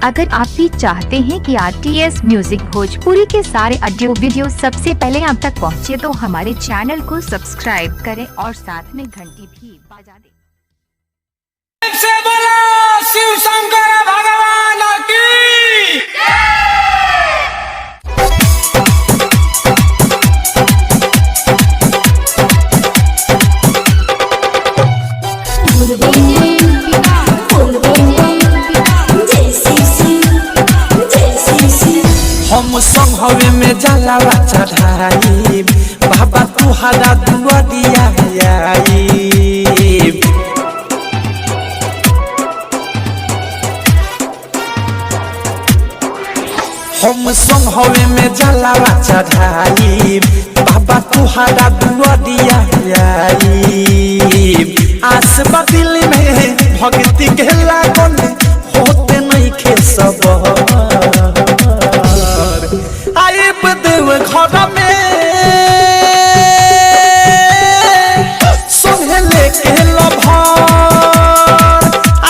अगर आप भी चाहते हैं कि RTS म्यूजिक भोजपुरी के सारे ऑडियो वीडियो सबसे पहले आप तक पहुंचे, तो हमारे चैनल को सब्सक्राइब करें और साथ में घंटी भी बजा दें। शिव शंकर भगवान की हम संघवे में जलावा चढ़ाई बाबा तुहरा दुआरिया आई। हम संघवे में जलावा चढ़ाई बाबा तुहरा दुआरिया आई। आस दिल में भक्ति के लागल होते नहीं खे सब आइब देव घर में संगे लेके लभर।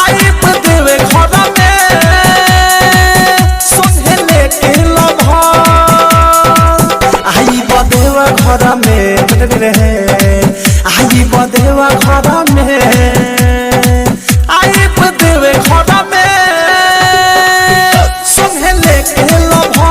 आइब देव घर में संगे लेके लभर। आइब देव घर में आइब देव घर में आइब देव घर में संगे लेके लभर।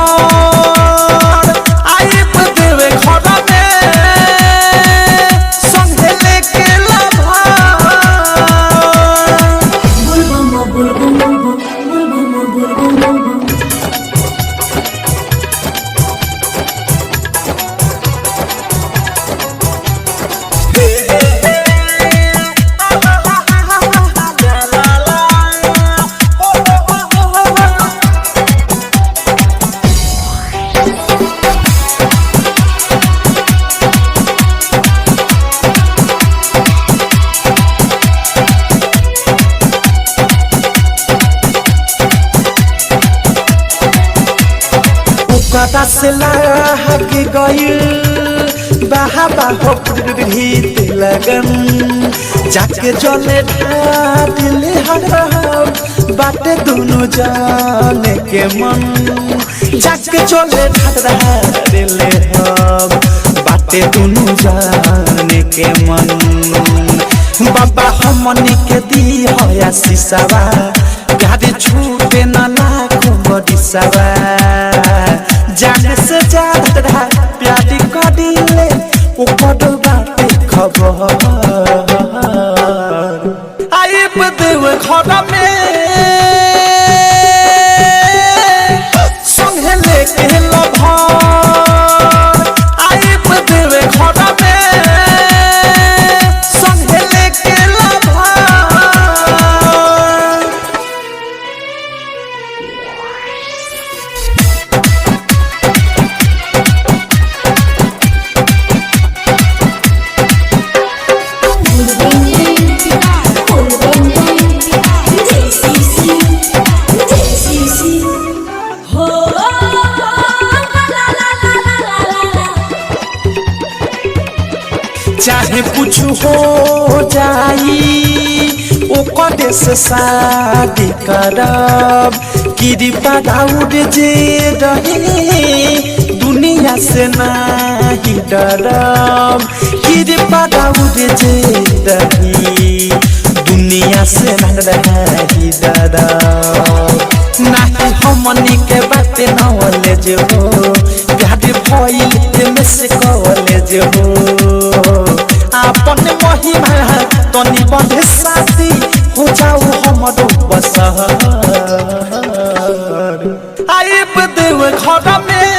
कदा से लाग गइल बाबा हो प्रीत लगन जाके जले ढादिले हर बाटे दोनों जाने के मन। जाके जले ढादिले हम बाटे दोनों जाने के मन। बाबा हमनी के दी होया सिसवा गाड़ी छूटे ना लाखों बड़ी सवा। जाने से ज्यादा प्यारी कदिले ओ कदो बाटे खबर। आइब देव घर में संगे लेके लभर। आइब देव घर में संगे लेके लभर। चाहे कुछ हो जाई ओ कदे से शादी करब। कृपा दाऊद जे रहे दुनिया से नहीं डरब। कृपा दाऊद जे रही दुनिया से नहीं डरब। नहीं हमनी के बात नवले जे हो गाड़ी भइल में से कवले जे हो। आपन महिमा तनी बंधे साथी हो जाऊ हमरो बसहर। आइब देव घर में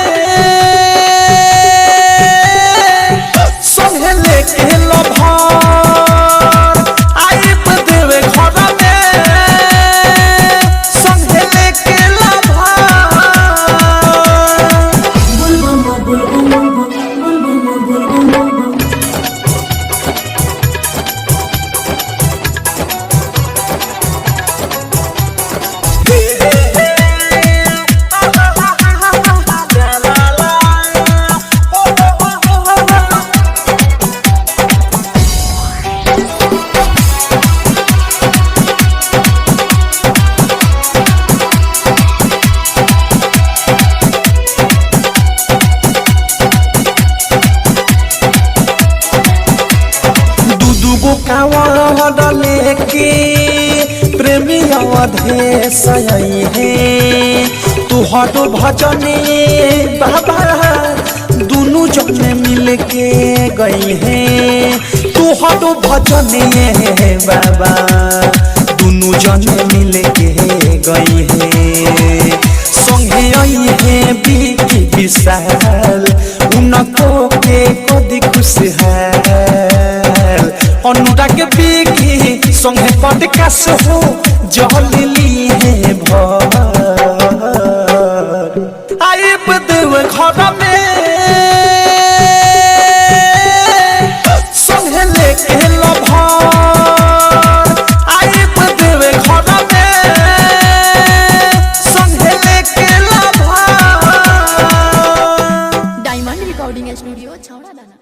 संगे लेके लभर। आइब देव घर में संगे लेके लभर। अधेश हे तुहरो भजने बाबा दुनु जने मिल के गई है तुहरो भजने बाबा दुनु जने मिल के गई है संगे आई है बिकी विशाल उनको के कदी खुशहाल अनुराग बिकी संगे पॉडकास्ट हो जहली है भर आइब देव घर में संगे लेके लभर आइब देव घर में संगे लेके लभर डायमंड रिकॉर्डिंग स्टूडियो छौड़ा दाना।